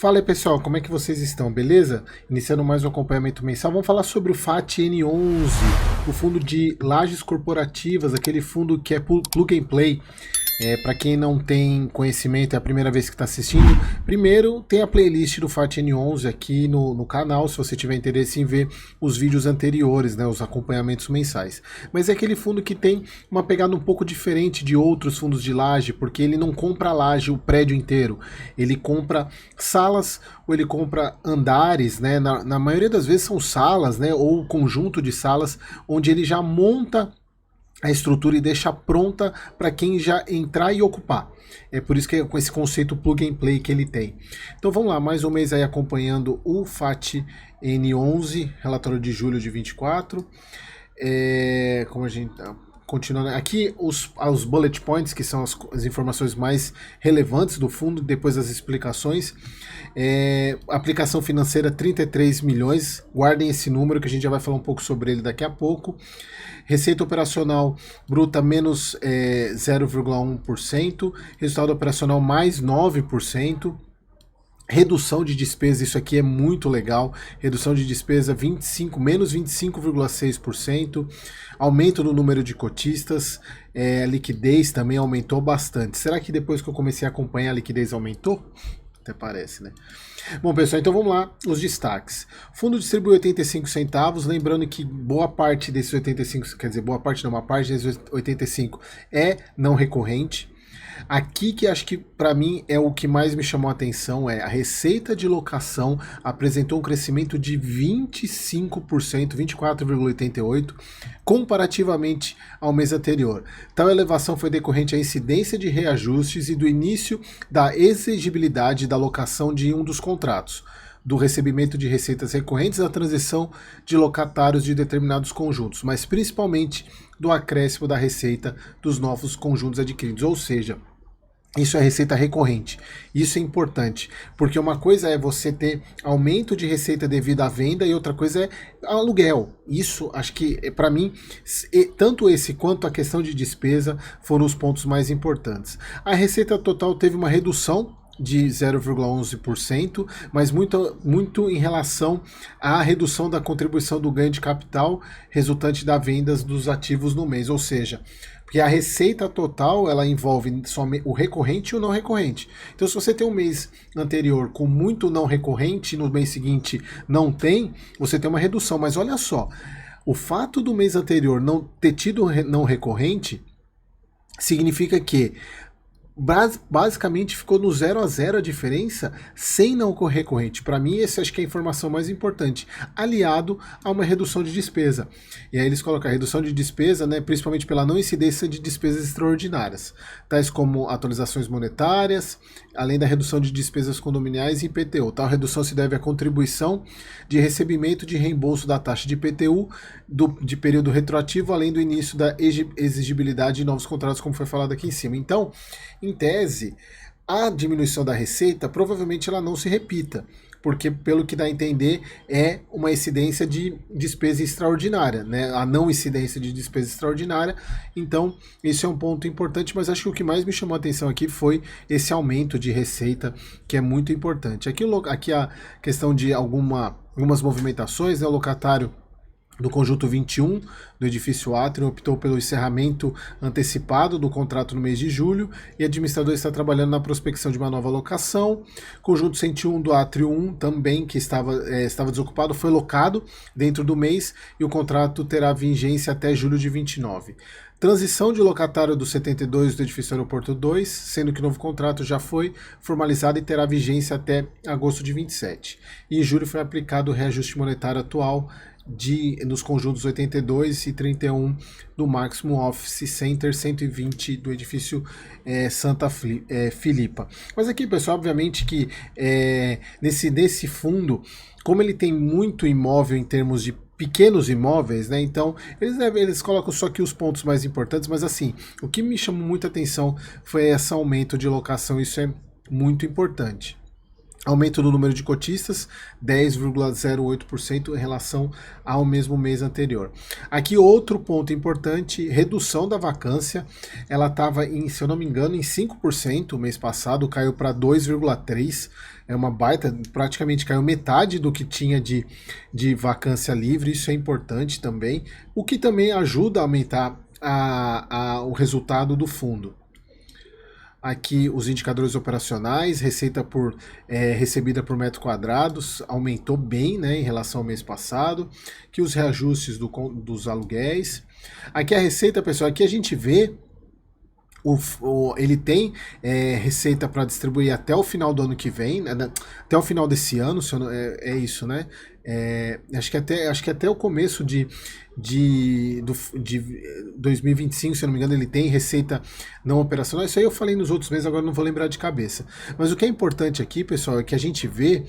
Fala aí pessoal, como é que vocês estão, beleza? Iniciando mais um acompanhamento mensal, vamos falar sobre o FAT-N11, o fundo de lajes corporativas, aquele fundo que é plug and play. Para quem não tem conhecimento, é a primeira vez que está assistindo, primeiro tem a playlist do FAT-N11 aqui no canal, se você tiver interesse em ver os vídeos anteriores, né, os acompanhamentos mensais. Mas é aquele fundo que tem uma pegada um pouco diferente de outros fundos de laje, porque ele não compra a laje, o prédio inteiro, ele compra salas ou ele compra andares, né, na maioria das vezes são salas, né, ou conjunto de salas, onde ele já monta a estrutura e deixa pronta para quem já entrar e ocupar. É por isso que é com esse conceito plug and play que ele tem. Então vamos lá, mais um mês aí acompanhando o FAT N11, relatório de julho de 24. Como a gente continuando aqui, os bullet points, que são as informações mais relevantes do fundo, depois as explicações. Aplicação financeira 33 milhões, guardem esse número que a gente já vai falar um pouco sobre ele daqui a pouco. Receita operacional bruta menos 0,1%, resultado operacional mais 9%. Redução de despesa, isso aqui é muito legal. Redução de despesa menos 25,6%. Aumento no número de cotistas. A liquidez também aumentou bastante. Será que depois que eu comecei a acompanhar a liquidez aumentou? Até parece, né? Bom, pessoal, então vamos lá, os destaques. Fundo distribui 85 centavos, lembrando que boa parte desses 85, quer dizer, boa parte não, uma parte desses 85 é não recorrente. Aqui que acho que para mim é o que mais me chamou a atenção é a receita de locação apresentou um crescimento de 25%, 24,88% comparativamente ao mês anterior. Tal elevação foi decorrente à incidência de reajustes e do início da exigibilidade da locação de um dos contratos, do recebimento de receitas recorrentes da transição de locatários de determinados conjuntos, mas principalmente do acréscimo da receita dos novos conjuntos adquiridos, ou seja, isso é receita recorrente. Isso é importante, porque uma coisa é você ter aumento de receita devido à venda e outra coisa é aluguel. Isso, acho que, para mim, tanto esse quanto a questão de despesa foram os pontos mais importantes. A receita total teve uma redução de 0,11%, mas muito em relação à redução da contribuição do ganho de capital resultante das vendas dos ativos no mês, ou seja, porque a receita total ela envolve somente o recorrente e o não recorrente. Então, se você tem um mês anterior com muito não recorrente, no mês seguinte não tem, você tem uma redução. Mas olha só, o fato do mês anterior não ter tido não recorrente significa que basicamente ficou no 0 a 0 a diferença sem não recorrente. Para mim, esse acho que é a informação mais importante, aliado a uma redução de despesa. E aí eles colocam a redução de despesa, né, principalmente pela não incidência de despesas extraordinárias, tais como atualizações monetárias, além da redução de despesas condominiais e IPTU. Tal redução se deve à contribuição de recebimento de reembolso da taxa de IPTU de período retroativo, além do início da exigibilidade de novos contratos, como foi falado aqui em cima. Então, em tese, a diminuição da receita provavelmente ela não se repita, porque pelo que dá a entender é uma incidência de despesa extraordinária, né? A não incidência de despesa extraordinária. Então isso é um ponto importante, mas acho que o que mais me chamou a atenção aqui foi esse aumento de receita, que é muito importante. Aqui a questão de algumas movimentações, né? O locatário do conjunto 21 do edifício Atrium optou pelo encerramento antecipado do contrato no mês de julho e o administrador está trabalhando na prospecção de uma nova locação. Conjunto 101 do Atrium 1 também, que estava desocupado, foi locado dentro do mês e o contrato terá vigência até julho de 29. Transição de locatário do 72 do edifício Aeroporto 2, sendo que o novo contrato já foi formalizado e terá vigência até agosto de 27. E em julho foi aplicado o reajuste monetário atual nos conjuntos 82 e 31 do Maximum Office Center 120 do edifício Santa Filipa. Mas aqui, pessoal, obviamente que nesse fundo, como ele tem muito imóvel em termos de pequenos imóveis, né? Então eles colocam só aqui os pontos mais importantes, mas assim, o que me chamou muita atenção foi esse aumento de locação, isso é muito importante. Aumento do número de cotistas, 10,08% em relação ao mesmo mês anterior. Aqui outro ponto importante, redução da vacância, ela estava, se eu não me engano, em 5% o mês passado, caiu para 2,3%, é uma baita, praticamente caiu metade do que tinha de vacância livre, isso é importante também, o que também ajuda a aumentar o resultado do fundo. Aqui os indicadores operacionais, receita recebida por metro quadrados aumentou bem, né, em relação ao mês passado, que os reajustes dos aluguéis. Aqui a receita, pessoal, aqui a gente vê ele tem receita para distribuir até o final do ano que vem, né, até o final desse ano, é isso, né? Acho que até o começo de 2025, se eu não me engano, ele tem receita não operacional. Isso aí eu falei nos outros meses, agora não vou lembrar de cabeça. Mas o que é importante aqui, pessoal, é que a gente vê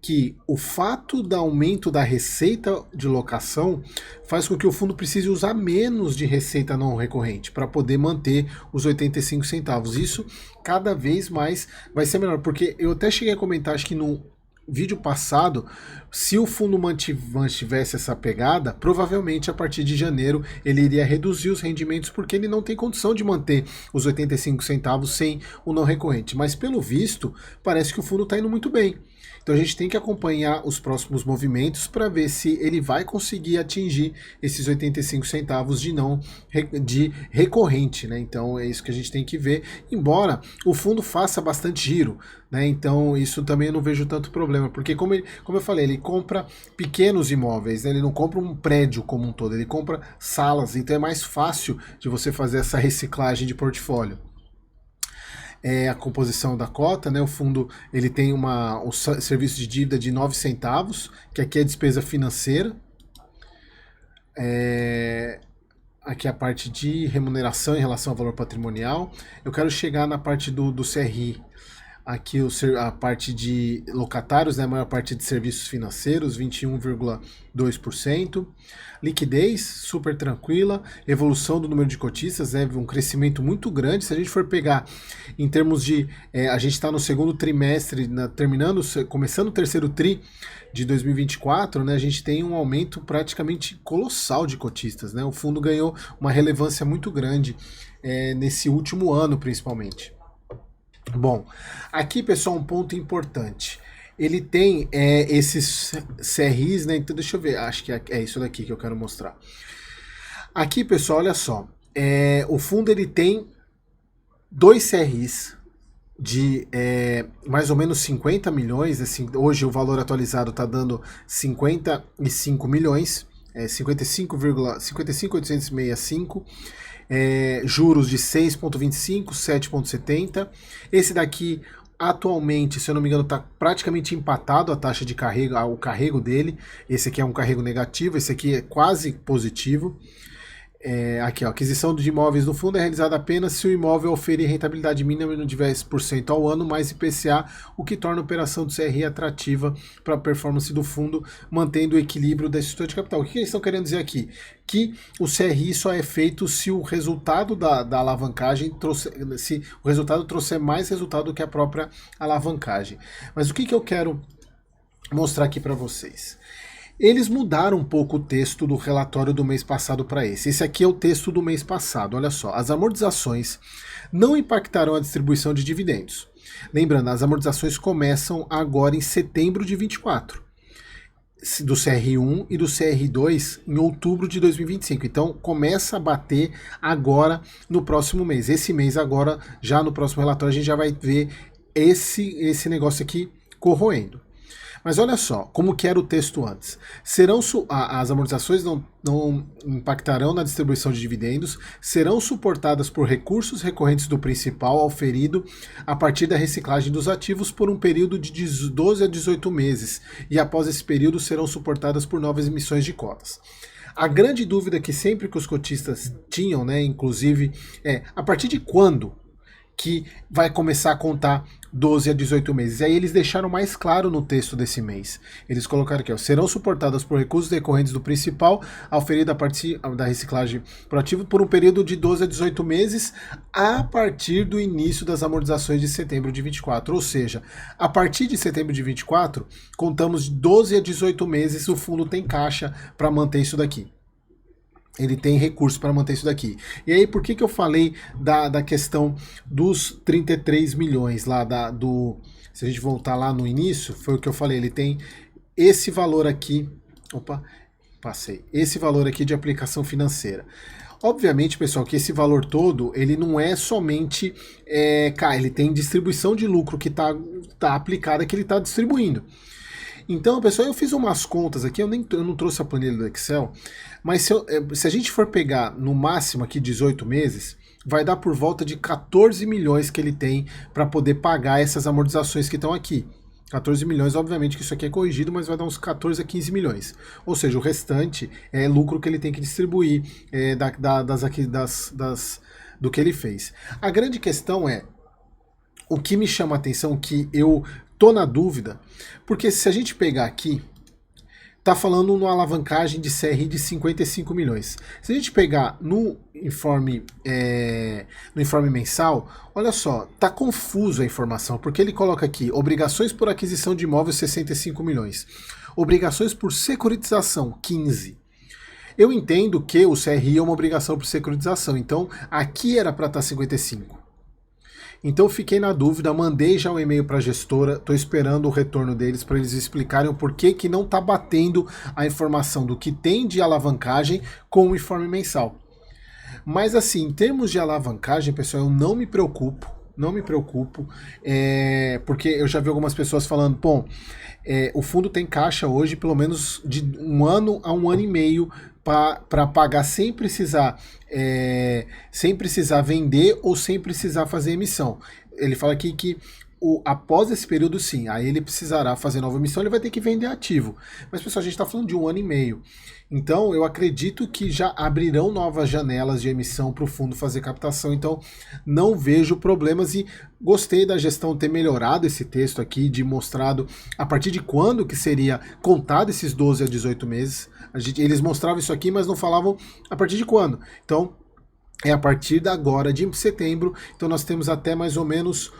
que o fato do aumento da receita de locação faz com que o fundo precise usar menos de receita não recorrente para poder manter os 85 centavos. Isso cada vez mais vai ser melhor, porque eu até cheguei a comentar, acho que no vídeo passado, se o fundo mantivesse essa pegada, provavelmente a partir de janeiro ele iria reduzir os rendimentos, porque ele não tem condição de manter os 85 centavos sem o não recorrente. Mas pelo visto, parece que o fundo está indo muito bem. Então a gente tem que acompanhar os próximos movimentos para ver se ele vai conseguir atingir esses 85 centavos de recorrente, né? Então é isso que a gente tem que ver, embora o fundo faça bastante giro, né? Então isso também eu não vejo tanto problema, porque como eu falei, ele compra pequenos imóveis, né? Ele não compra um prédio como um todo, ele compra salas, então é mais fácil de você fazer essa reciclagem de portfólio. A composição da cota, né? O fundo ele tem um serviço de dívida de 9 centavos, que aqui é despesa financeira. Aqui é a parte de remuneração em relação ao valor patrimonial. Eu quero chegar na parte do CRI. Aqui a parte de locatários, né, a maior parte de serviços financeiros, 21,2%. Liquidez, super tranquila. Evolução do número de cotistas, né, um crescimento muito grande. Se a gente for pegar em termos de... a gente está no segundo trimestre, começando o terceiro tri de 2024, né, a gente tem um aumento praticamente colossal de cotistas, né? O fundo ganhou uma relevância muito grande nesse último ano, principalmente. Bom, aqui, pessoal, um ponto importante. Ele tem esses CRIs, né? Então, deixa eu ver, acho que é isso daqui que eu quero mostrar. Aqui, pessoal, olha só. O fundo ele tem 2 CRIs de mais ou menos 50 milhões. Assim, hoje o valor atualizado está dando 55 milhões, 55,865. Juros de 6,25, 7,70. Esse daqui, atualmente, se eu não me engano, está praticamente empatado a taxa de carrego, o carrego dele. Esse aqui é um carrego negativo, esse aqui é quase positivo. Aqui, ó, aquisição de imóveis no fundo é realizada apenas se o imóvel oferir rentabilidade mínima de 10% ao ano, mais IPCA, o que torna a operação do CRI atrativa para a performance do fundo, mantendo o equilíbrio da estrutura de capital. O que eles estão querendo dizer aqui? Que o CRI só é feito se o resultado da alavancagem se o resultado trouxer mais resultado do que a própria alavancagem. Mas o que eu quero mostrar aqui para vocês? Eles mudaram um pouco o texto do relatório do mês passado para esse. Esse aqui é o texto do mês passado, olha só. As amortizações não impactarão a distribuição de dividendos. Lembrando, as amortizações começam agora em setembro de 24. Do CR1 e do CR2 em outubro de 2025. Então começa a bater agora no próximo mês. Esse mês agora, já no próximo relatório, a gente já vai ver esse negócio aqui corroendo. Mas olha só, como que era o texto antes. As amortizações não impactarão na distribuição de dividendos, serão suportadas por recursos recorrentes do principal auferido a partir da reciclagem dos ativos por um período de 12 a 18 meses, e após esse período serão suportadas por novas emissões de cotas. A grande dúvida que sempre que os cotistas tinham, né, inclusive, a partir de quando que vai começar a contar 12 a 18 meses. E aí eles deixaram mais claro no texto desse mês. Eles colocaram aqui, ó, serão suportadas por recursos decorrentes do principal auferido a partir da reciclagem proativa por um período de 12 a 18 meses a partir do início das amortizações de setembro de 24. Ou seja, a partir de setembro de 24, contamos 12 a 18 meses, o fundo tem caixa para manter isso daqui. Ele tem recurso para manter isso daqui. E aí, por que eu falei da questão dos 33 milhões lá se a gente voltar lá no início, foi o que eu falei, ele tem esse valor aqui, esse valor aqui de aplicação financeira. Obviamente, pessoal, que esse valor todo, ele não é somente, ele tem distribuição de lucro que tá aplicada, que ele está distribuindo. Então, pessoal, eu fiz umas contas aqui, eu não trouxe a planilha do Excel, mas se a gente for pegar no máximo aqui 18 meses, vai dar por volta de 14 milhões que ele tem para poder pagar essas amortizações que estão aqui. 14 milhões, obviamente que isso aqui é corrigido, mas vai dar uns 14 a 15 milhões. Ou seja, o restante é lucro que ele tem que distribuir do que ele fez. A grande questão é, o que me chama a atenção, que eu tô na dúvida, porque se a gente pegar aqui, tá falando numa alavancagem de CRI de 55 milhões. Se a gente pegar no informe mensal, olha só, tá confuso a informação, porque ele coloca aqui, obrigações por aquisição de imóveis 65 milhões, obrigações por securitização 15. Eu entendo que o CRI é uma obrigação por securitização, então aqui era para estar 55. Então fiquei na dúvida, mandei já um e-mail para a gestora, estou esperando o retorno deles para eles explicarem o porquê que não está batendo a informação do que tem de alavancagem com o informe mensal. Mas assim, em termos de alavancagem, pessoal, eu não me preocupo, porque eu já vi algumas pessoas falando, bom, o fundo tem caixa hoje pelo menos de 1 ano a 1 ano e meio para pagar sem precisar vender ou sem precisar fazer emissão. Ele fala aqui que após esse período, sim, aí ele precisará fazer nova emissão, ele vai ter que vender ativo. Mas, pessoal, a gente está falando de 1 ano e meio. Então, eu acredito que já abrirão novas janelas de emissão para o fundo fazer captação. Então, não vejo problemas e gostei da gestão ter melhorado esse texto aqui, de mostrado a partir de quando que seria contado esses 12 a 18 meses. Eles mostravam isso aqui, mas não falavam a partir de quando. Então, é a partir da agora de setembro. Então, nós temos até mais ou menos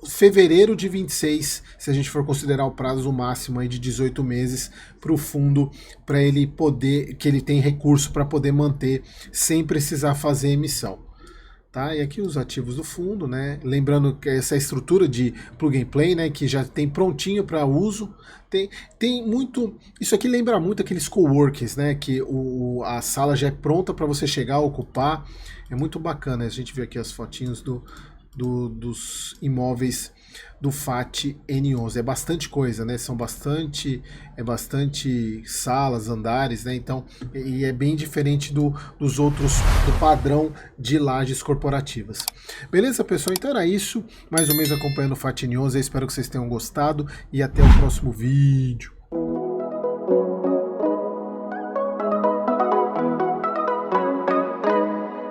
fevereiro de 26, se a gente for considerar o prazo máximo aí de 18 meses para o fundo, para ele poder, que ele tem recurso para poder manter sem precisar fazer emissão. Tá? E aqui os ativos do fundo, né? Lembrando que essa estrutura de plug and play, né, que já tem prontinho para uso, tem muito, isso aqui lembra muito aqueles coworkings, né, que a sala já é pronta para você chegar, ocupar, é muito bacana. A gente vê aqui as fotinhos dos imóveis do FAT N11. É bastante coisa, né? São bastante salas, andares, né? Então, e é bem diferente dos outros, do padrão de lajes corporativas. Beleza, pessoal? Então era isso. Mais um mês acompanhando o FAT N11. Eu espero que vocês tenham gostado e até o próximo vídeo.